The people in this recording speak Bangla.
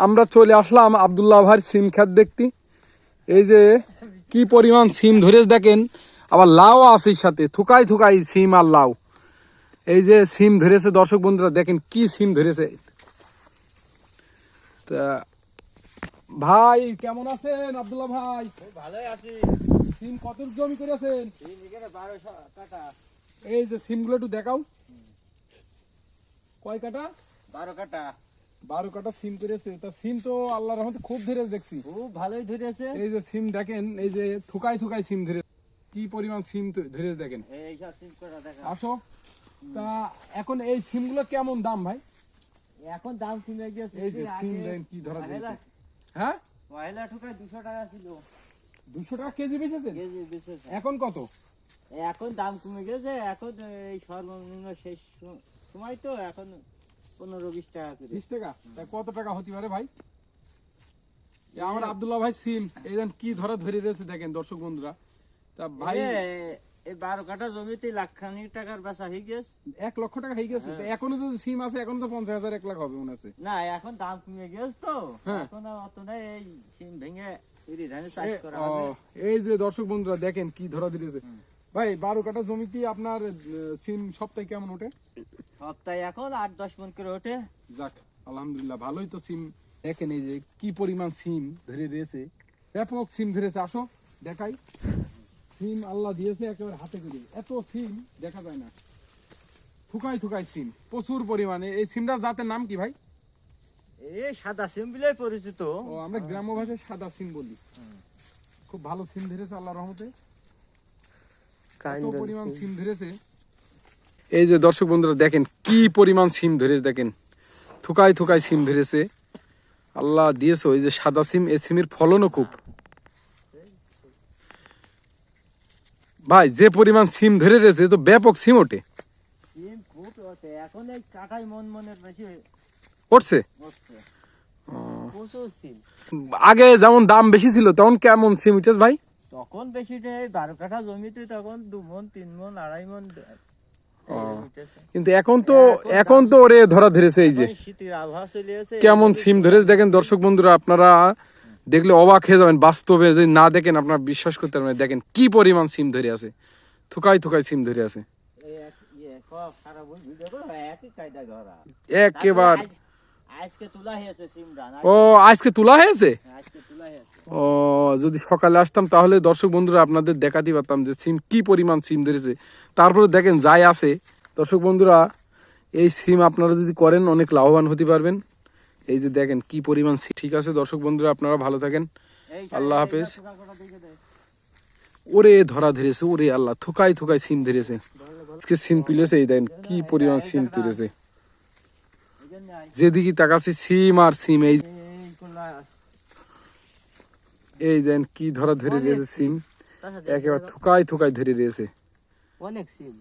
আমরা চলে আসলাম আব্দুল্লাহ ভাইয়ের সিম খাত দেখতে। এই যে কি পরিমাণ সিম ধরে দেখেন, আবার লাউ আছে সাথে, থুকাই থুকাই সিম আর লাউ। এই যে সিম ধরেছে দর্শক বন্ধুরা, দেখেন কি সিম ধরেছে। তা ভাই কেমন আছেন আব্দুল্লাহ ভাই? ভালোই আছি। সিম কত জমি করেছেন? 1200 কাটা। এই যে সিমগুলো একটু দেখাও, কয় কাটা? 12 কাটা। 12 কাটা সিম করেছে। তা সিম তো আল্লাহর রহমতে খুব ধরেছে দেখছি। খুব ভালোই ধরেছে। এই যে সিম দেখেন, এই যে থুকাই থুকাই সিম ধরে, কি পরিমাণ সিম ধরেছে দেখেন। এই সব সিম কটা দেখা। আসো। তা এখন এই সিমগুলো কেমন দাম ভাই? এখন দাম কমে গেছে। এই যে সিম দেখেন কি ধরা দিয়েছে। হ্যাঁ, পয়লা ঠুকায় 200 টাকা ছিল। 200 টাকা কেজি বেচেছেন? কেজি বেচেছে। এখন কত? এখন দাম কমে গেছে। এখন এই সর্বনিম্ন শেষ সময় তো এখন 15-20 টাকা করে। 20 টাকা? তা কত টাকা হতে পারে ভাই? আমার আব্দুল্লাহ ভাই সিম এই দেন কি ধরা ধরে রয়েছে দেখেন দর্শক বন্ধুরা। তা ভাই এই 12 কাটা জমিতে লাখখানিক টাকার বেচা হয়ে গেছে। 1 লক্ষ টাকা হয়ে গেছে। তা এখনো যদি সিম আছে, এখন তো 50,000 1 লাখ হবে মনে আছে। না এখন দাম কমে গেছে তো। হ্যাঁ। এখন আর অত নাই। এই সিম ভেঙে এই ধানে চাষ করা ও, হবে। এই যে দর্শক বন্ধুরা দেখেন কি ধরা দিয়েছে ভাই। 12 কাটা জমিতে আপনার সিম সপ্তাহে কেমন ওঠে? সপ্তাহে এখন 8-10 মণ করে ওঠে। যাক আলহামদুলিল্লাহ, ভালোই তো সিম। দেখেন এই যে কি পরিমাণ সিম ধরে রয়েছে, ব্যাপক সিম ধরেছে। আসো দেখাই, সিম আল্লাহ দিয়েছে একেবারে হাতে করে। এত সিম দেখা যায় না, থুকাই থুকাই সিম প্রচুর পরিমাণে। এই সিমটার জাতের নাম কি ভাই? এই সাদা সিম বলেই পরিচিত। ও, আমরা গ্রাম্য ভাষায় সাদা সিম বলি। খুব ভালো সিম ধরেছে আল্লাহর রহমতে, এত পরিমাণ সিম ধরেছে। এই যে দর্শক বন্ধুরা দেখেন কি পরিমাণ সিম ধরেছে, দেখেন থুকাই থুকাই সিম ধরেছে। আল্লাহ দিয়েছে ওই যে সাদা সিম, এই সিমের ফলনও খুব। ভাই যে পরিমাণ সিম ধরে রয়েছে, তো ব্যাপক সিম ওঠে। সিম খুব ওঠে। এখন এই কাটাই মনের বেশি উঠছে। হচ্ছে। প্রচুর সিম। আগে যেমন দাম বেশি ছিল, তখন কেমন সিম উঠেছে ভাই? তখন বেশি নেই। 12 কাঠা জমিতে তখন 2 মণ 3 মণ 2.5 মণ উঠেছে। কিন্তু এখন তো ওরে ধরা ধরেছে। এই যে এখন শীতের আবহাওয়া চলে এসে কেমন সিম ধরেছে দেখেন দর্শক বন্ধুরা, আপনারা দেখলে অবাক হয়ে যাবেন। বাস্তবে যদি না দেখেন আপনারা বিশ্বাস করতে পারবেন না। দেখেন কি পরিমাণ সিম ধরে আছে, থুকাই থুকাই সিম ধরে আছে সারা বই ভিডিও করে একই কায়দা ধরা। একেবারে। আজকে তোলা হয়েছে সিমটা। ও, আজকে তোলা হয়েছে? আজকে তোলা হয়েছে। ও, যদি সকালে আসতাম তাহলে দর্শক বন্ধুরা আপনাদের দেখাতে পারতাম যে সিম কি পরিমাণ সিম ধরেছে। তারপরে দেখেন যাই আছে দর্শক বন্ধুরা, এই সিম আপনারা যদি করেন অনেক লাভবান হতে পারবেন। এই যে দেখেন কি পরিমাণ সিম। ঠিক আছে দর্শক বন্ধুরা, আপনারা ভালো থাকেন, আল্লাহ হাফেজ। ওরে ধরা ধরেছে, ওরে আল্লাহ, থুকাই থুকাই সিম ধরেছে। আজকে সিম তুলেছে, এই দেখেন কি পরিমাণ সিম তুলেছে। যেদিকে তাকাচ্ছি সিম আর সিম। এই দেন কি ধরা ধরে দিয়েছে সিম, একেবারে থুকাই থুকাই ধরে দিয়েছে। অনেক সিম।